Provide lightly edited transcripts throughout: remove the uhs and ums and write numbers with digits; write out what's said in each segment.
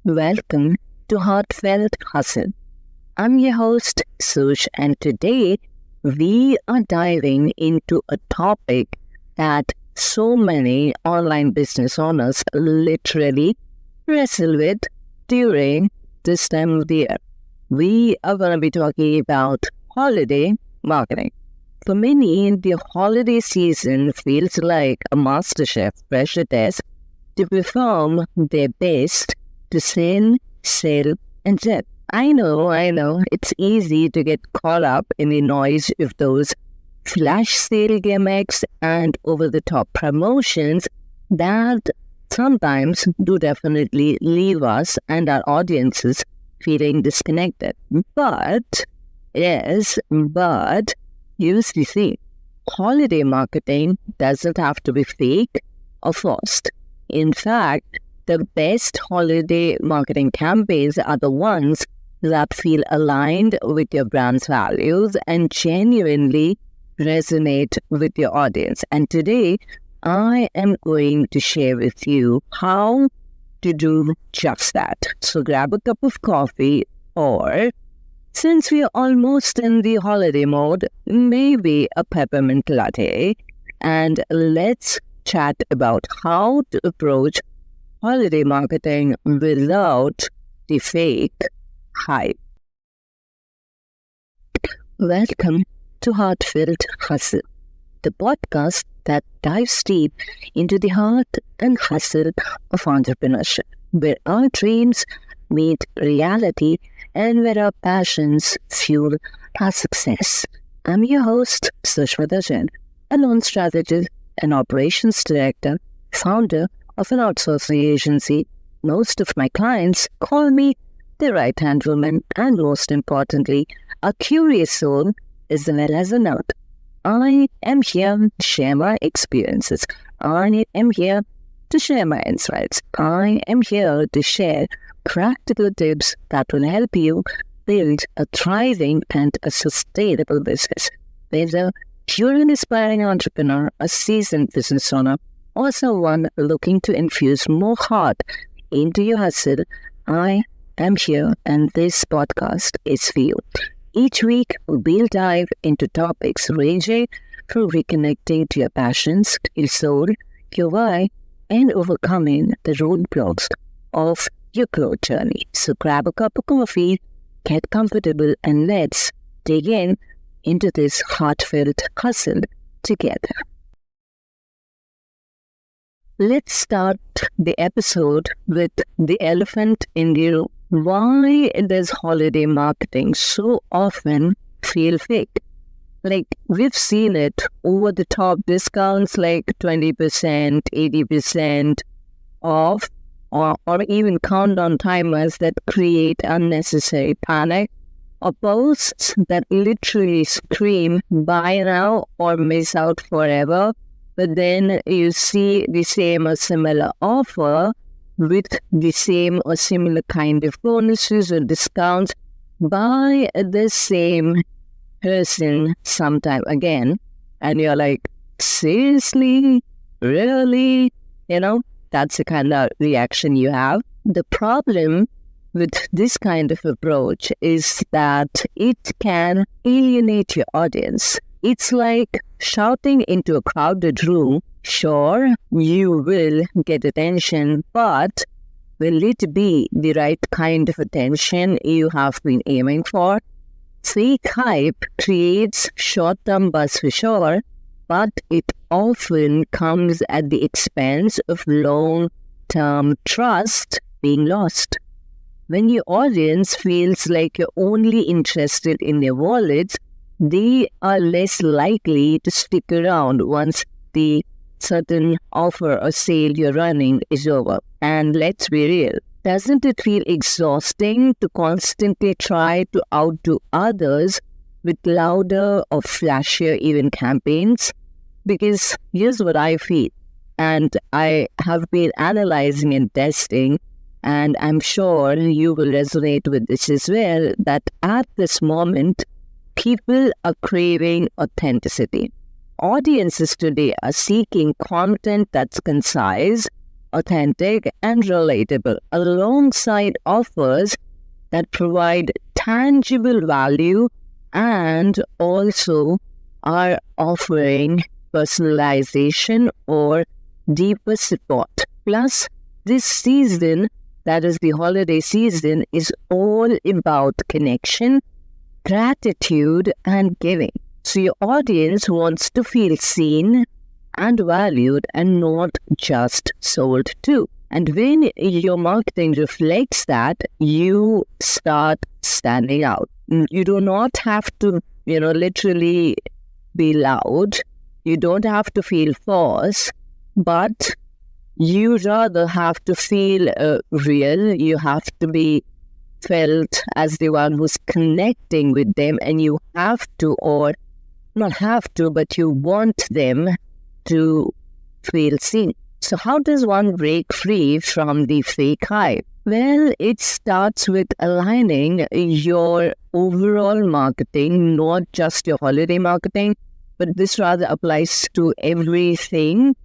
Welcome to Heartfelt Hustle. I'm your host, Sush, and today we are diving into a topic that so many online business owners literally wrestle with during this time of the year. We are going to be talking about holiday marketing. For many, the holiday season feels like a MasterChef pressure test to perform their best to sell, and jet. I know, it's easy to get caught up in the noise of those flash sale gimmicks and over-the-top promotions that sometimes do definitely leave us and our audiences feeling disconnected. But you see, holiday marketing doesn't have to be fake or forced. In fact, the best holiday marketing campaigns are the ones that feel aligned with your brand's values and genuinely resonate with your audience. And today, I am going to share with you how to do just that. So grab a cup of coffee, or since we are almost in the holiday mode, maybe a peppermint latte, and let's chat about how to approach holiday marketing without the fake hype. Welcome to Heartfelt Hustle, the podcast that dives deep into the heart and hustle of entrepreneurship, where our dreams meet reality and where our passions fuel our success. I'm your host, Sushmita Jain, a loan strategist and operations director, founder of an outsourcing agency. Most of my clients call me the right-hand woman, and most importantly, a curious soul as well as a nerd. I am here to share my experiences. I am here to share my insights. I am here to share practical tips that will help you build a thriving and a sustainable business. Whether you're an aspiring entrepreneur, a seasoned business owner, or someone looking to infuse more heart into your hustle, I am here, and this podcast is for you. Each week, we'll dive into topics ranging from reconnecting to your passions, your soul, your why, and overcoming the roadblocks of your growth journey. So grab a cup of coffee, get comfortable, and let's dig into this heartfelt hustle together. Let's start the episode with the elephant in the room. Why does holiday marketing so often feel fake? Like, we've seen it over the top discounts like 20%, 80% off, or even countdown timers that create unnecessary panic, or posts that literally scream buy now or miss out forever. But then you see the same or similar offer with the same or similar kind of bonuses or discounts by the same person sometime again. And you're like, seriously? Really? That's the kind of reaction you have. The problem with this kind of approach is that it can alienate your audience. It's like shouting into a crowded room. Sure, you will get attention, but will it be the right kind of attention you have been aiming for? Fake hype creates short-term buzz for sure, but it often comes at the expense of long-term trust being lost. When your audience feels like you're only interested in their wallets, they are less likely to stick around once the certain offer or sale you're running is over. And let's be real, doesn't it feel exhausting to constantly try to outdo others with louder or flashier event campaigns? Because here's what I feel, and I have been analyzing and testing, and I'm sure you will resonate with this as well, that at this moment, people are craving authenticity. Audiences today are seeking content that's concise, authentic and relatable, alongside offers that provide tangible value and also are offering personalization or deeper support. Plus, this season, that is the holiday season, is all about connection, gratitude, and giving. So your audience wants to feel seen and valued and not just sold to. And when your marketing reflects that, you start standing out. You do not have to, literally be loud. You don't have to feel false, but you rather have to feel real. You have to be felt as the one who's connecting with them, and you have to, or not have to, but you want them to feel seen. So how does one break free from the fake hype? Well, it starts with aligning your overall marketing, not just your holiday marketing, but this rather applies to everything.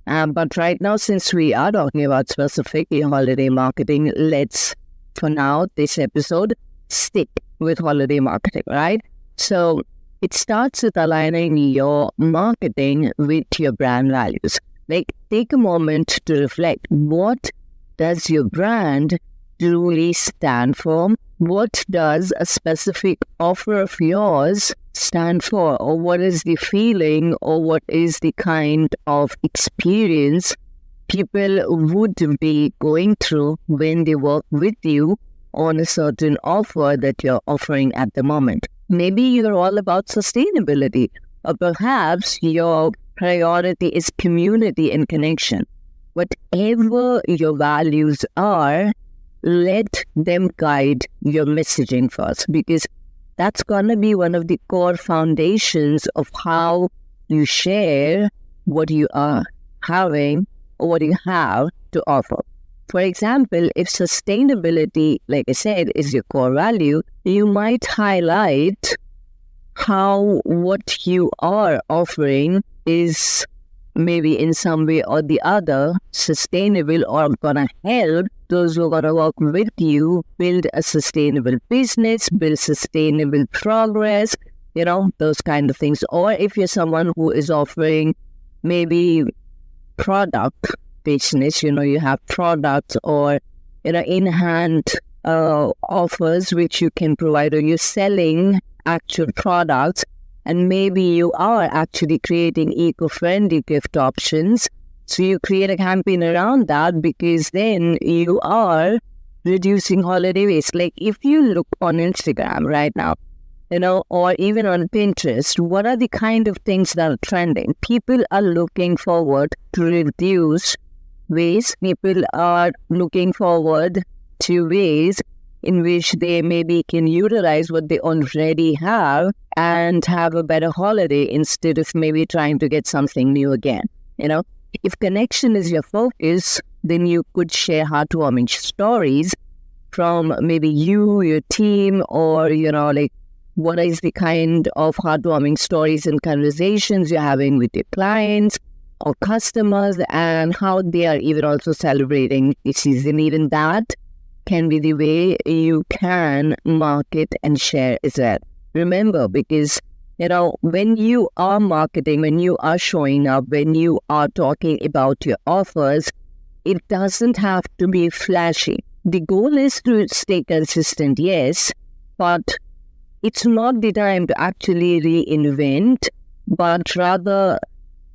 But right now, since we are talking about specifically holiday marketing, let's, for now, this episode, stick with holiday marketing, right? So it starts with aligning your marketing with your brand values. Like, take a moment to reflect. What does your brand truly stand for? What does a specific offer of yours stand for? Or what is the feeling, or what is the kind of experience people would be going through when they work with you on a certain offer that you're offering at the moment? Maybe you're all about sustainability, or perhaps your priority is community and connection. Whatever your values are, let them guide your messaging first, because that's going to be one of the core foundations of how you share what you are having or what you have to offer. For example, if sustainability, like I said, is your core value, you might highlight how what you are offering is maybe in some way or the other sustainable, or gonna help those who are gonna work with you build a sustainable business, build sustainable progress, those kind of things. Or if you're someone who is offering maybe product business, you have products or in-hand offers which you can provide, or you're selling actual products, and maybe you are actually creating eco-friendly gift options. So you create a campaign around that, because then you are reducing holiday waste. Like, if you look on Instagram right now, or even on Pinterest, what are the kind of things that are trending? People are looking forward to reduce waste. People are looking forward to ways in which they maybe can utilize what they already have and have a better holiday instead of maybe trying to get something new again. If connection is your focus, then you could share heartwarming stories from maybe you, your team, or, what is the kind of heartwarming stories and conversations you're having with your clients or customers, and how they are even also celebrating the season. Even that can be the way you can market and share as well. Remember, because, when you are marketing, when you are showing up, when you are talking about your offers, it doesn't have to be flashy. The goal is to stay consistent, yes, but it's not the time to actually reinvent, but rather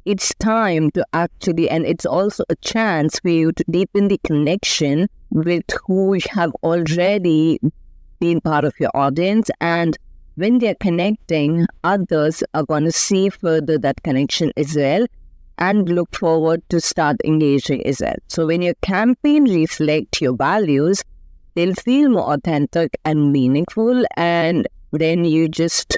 it's time to actually, and it's also a chance for you to deepen the connection with who have already been part of your audience. And when they're connecting, others are going to see further that connection as well and look forward to start engaging as well. So when your campaign reflects your values, they'll feel more authentic and meaningful, and then you just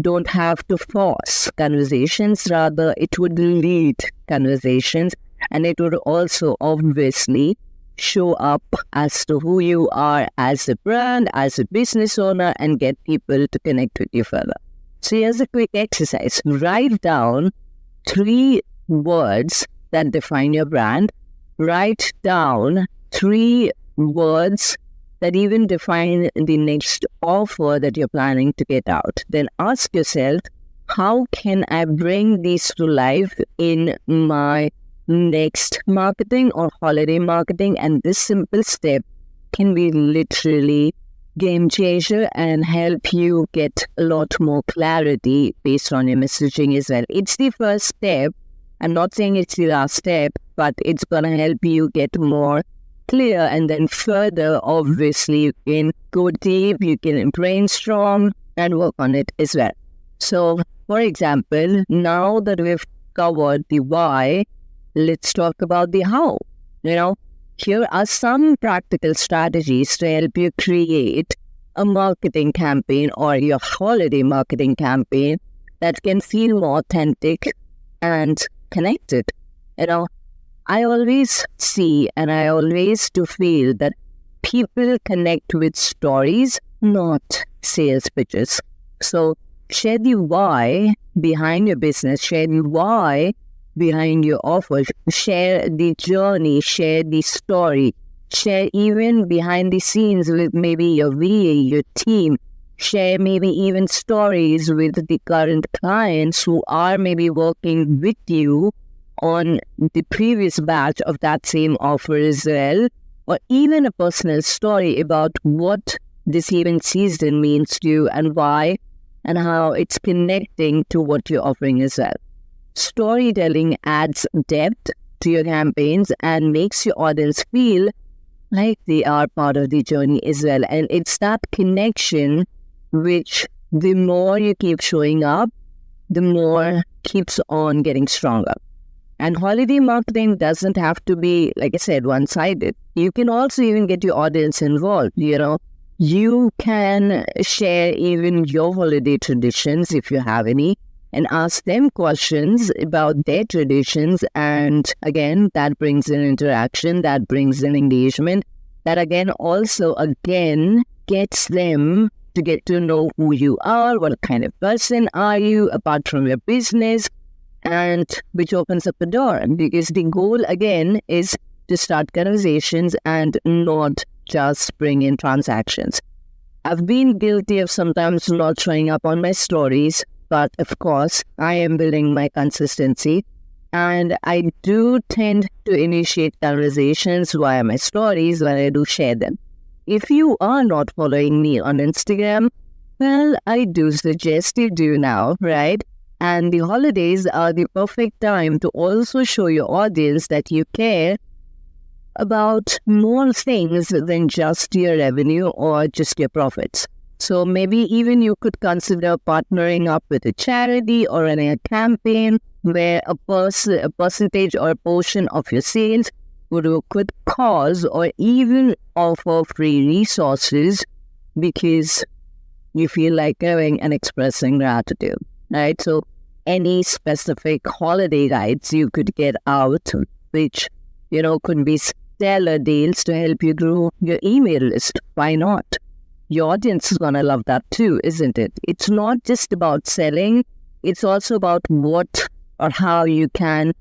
don't have to force conversations. Rather, it would lead conversations, and it would also obviously show up as to who you are as a brand, as a business owner, and get people to connect with you further. So here's a quick exercise. Write down 3 words that define your brand. write down 3 words that even define the next offer that you're planning to get out. Then ask yourself, how can I bring these to life in my next marketing or holiday marketing? And this simple step can be literally game changer and help you get a lot more clarity based on your messaging as well. It's the first step. I'm not saying it's the last step, but it's going to help you get more clear, and then further, obviously, you can go deep, you can brainstorm and work on it as well. So, for example, now that we've covered the why, let's talk about the how. Here are some practical strategies to help you create a marketing campaign or your holiday marketing campaign that can feel more authentic and connected. I always see and I always do feel that people connect with stories, not sales pitches. So share the why behind your business, share the why behind your offer, share the journey, share the story, share even behind the scenes with maybe your VA, your team, share maybe even stories with the current clients who are maybe working with you on the previous batch of that same offer as well, or even a personal story about what this event season means to you and why and how it's connecting to what you're offering as well. Storytelling adds depth to your campaigns and makes your audience feel like they are part of the journey as well. And it's that connection which the more you keep showing up, the more keeps on getting stronger. And holiday marketing doesn't have to be, like I said, one-sided. You can also even get your audience involved. You can share even your holiday traditions if you have any, and ask them questions about their traditions. And again, that brings in interaction, that brings in engagement, that again gets them to get to know who you are, what kind of person are you apart from your business, and which opens up the door. Because the goal again is to start conversations and not just bring in transactions. I've been guilty of sometimes not showing up on my stories, but of course, I am building my consistency, and I do tend to initiate conversations via my stories when I do share them. If you are not following me on Instagram, well, I do suggest you do now, right? And the holidays are the perfect time to also show your audience that you care about more things than just your revenue or just your profits. So maybe even you could consider partnering up with a charity or in a campaign where a percentage or a portion of your sales could cause or even offer free resources because you feel like giving and expressing gratitude, right? So any specific holiday guides you could get out, which, could be stellar deals to help you grow your email list. Why not? Your audience is going to love that too, isn't it? It's not just about selling. It's also about what or how you can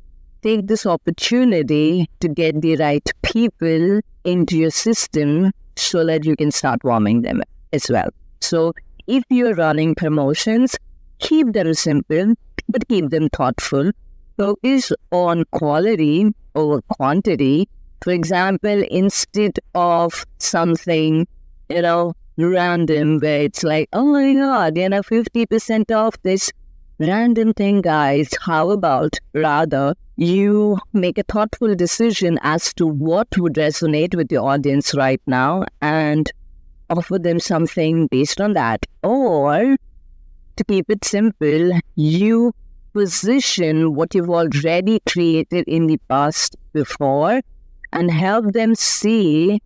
take this opportunity to get the right people into your system so that you can start warming them as well. So if you're running promotions, keep them simple, but keep them thoughtful. Focus on quality over quantity. For example, instead of something, random where it's like, oh my God, 50% off this random thing, guys. How about rather you make a thoughtful decision as to what would resonate with your audience right now and offer them something based on that. Or to keep it simple, you position what you've already created in the past before and help them see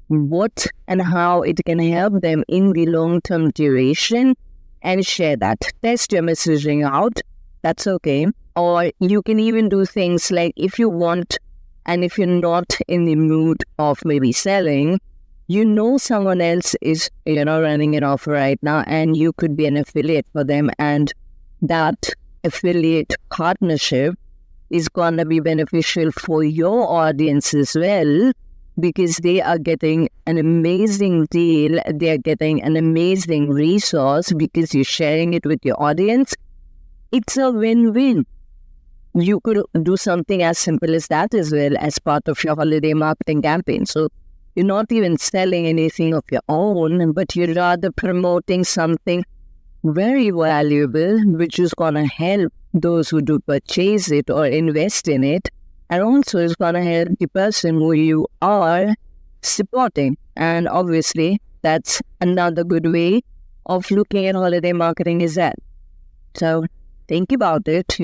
what and how it can help them in the long-term duration and share that. Test your messaging out. That's okay. Or you can even do things like if you want and if you're not in the mood of maybe selling, someone else is, running an offer right now and you could be an affiliate for them, and that affiliate partnership is going to be beneficial for your audience as well, because they are getting an amazing deal. They are getting an amazing resource because you're sharing it with your audience. It's a win-win. You could do something as simple as that as well as part of your holiday marketing campaign. So you're not even selling anything of your own, but you're rather promoting something very valuable, which is going to help those who do purchase it or invest in it. And also is going to help the person who you are supporting. And obviously, that's another good way of looking at holiday marketing is that. So think about it,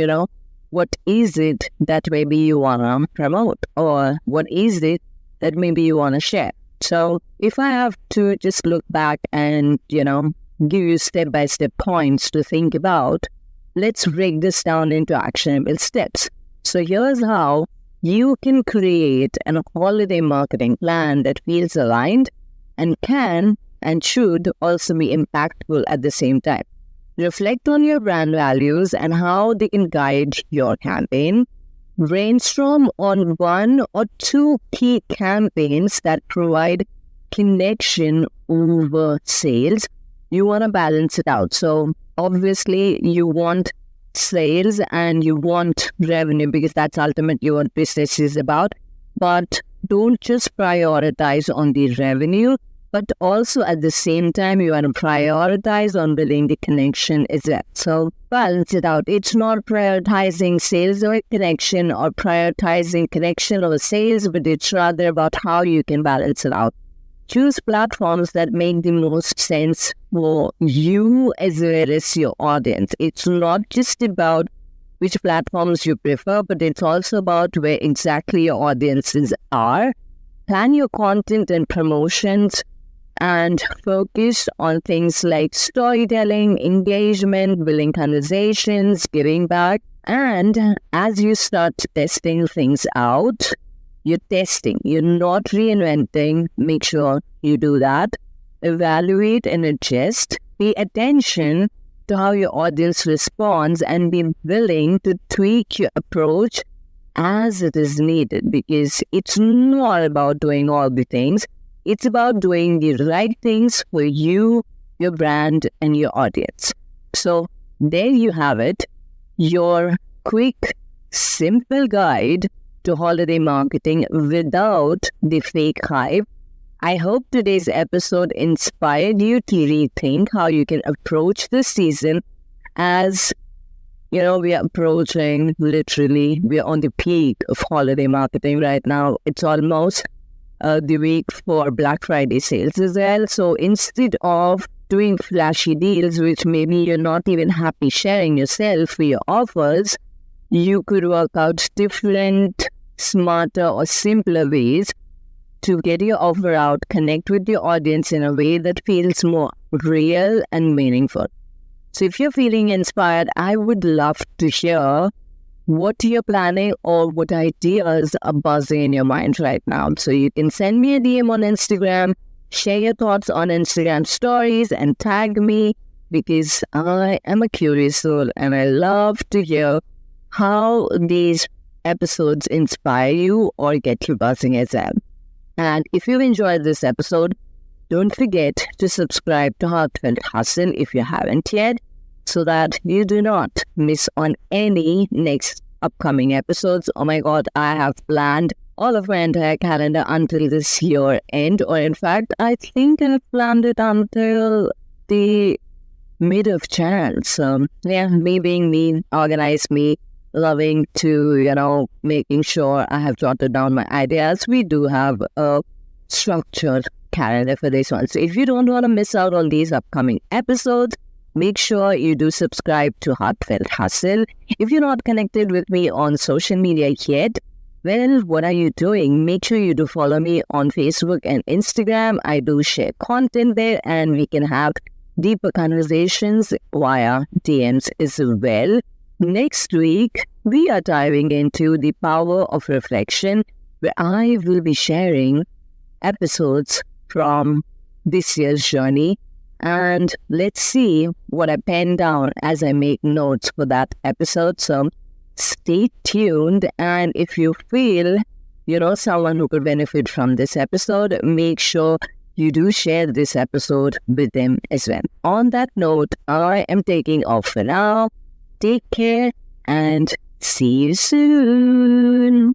what is it that maybe you want to promote, or what is it that maybe you want to share? So if I have to just look back and, give you step-by-step points to think about, let's break this down into actionable steps. So here's how you can create a holiday marketing plan that feels aligned and can and should also be impactful at the same time. Reflect on your brand values and how they can guide your campaign. Brainstorm on 1 or 2 key campaigns that provide connection over sales. You want to balance it out. So obviously you want sales and you want revenue because that's ultimately what business is about. But don't just prioritize on the revenue, but also at the same time, you want to prioritize on building the connection as well. So balance it out. It's not prioritizing sales or connection or prioritizing connection or sales, but it's rather about how you can balance it out. Choose platforms that make the most sense for you as well as your audience. It's not just about which platforms you prefer, but it's also about where exactly your audiences are. Plan your content and promotions and focus on things like storytelling, engagement, building conversations, giving back. And as you start testing things out, you're testing, you're not reinventing. Make sure you do that. Evaluate and adjust. Pay attention to how your audience responds and be willing to tweak your approach as it is needed, because it's not about doing all the things. It's about doing the right things for you, your brand, and your audience. So there you have it, your quick, simple guide to holiday marketing without the fake hype. I hope today's episode inspired you to rethink how you can approach this season. As we are approaching, literally, we are on the peak of holiday marketing right now. It's almost the week for Black Friday sales as well. So instead of doing flashy deals, which maybe you're not even happy sharing yourself for your offers, you could work out different, smarter or simpler ways to get your offer out, connect with your audience in a way that feels more real and meaningful. So if you're feeling inspired, I would love to hear what you're planning or what ideas are buzzing in your mind right now. So you can send me a DM on Instagram, share your thoughts on Instagram stories and tag me, because I am a curious soul and I love to hear how these episodes inspire you or get you buzzing as well. And if you enjoyed this episode, don't forget to subscribe to Heartfelt Hustle if you haven't yet, so that you do not miss on any next upcoming episodes. Oh my God, I have planned all of my entire calendar until this year end, or in fact, I think I've planned it until the mid of Jan. So yeah, me being me, organized me, loving to, making sure I have jotted down my ideas. We do have a structured calendar for this one. So if you don't want to miss out on these upcoming episodes, make sure you do subscribe to Heartfelt Hustle. If you're not connected with me on social media yet, well, what are you doing? Make sure you do follow me on Facebook and Instagram. I do share content there and we can have deeper conversations via DMs as well. Next week, we are diving into the power of reflection, where I will be sharing episodes from this year's journey. And let's see what I pen down as I make notes for that episode. So stay tuned. And if you feel someone who could benefit from this episode, make sure you do share this episode with them as well. On that note, I am taking off for now. Take care and see you soon.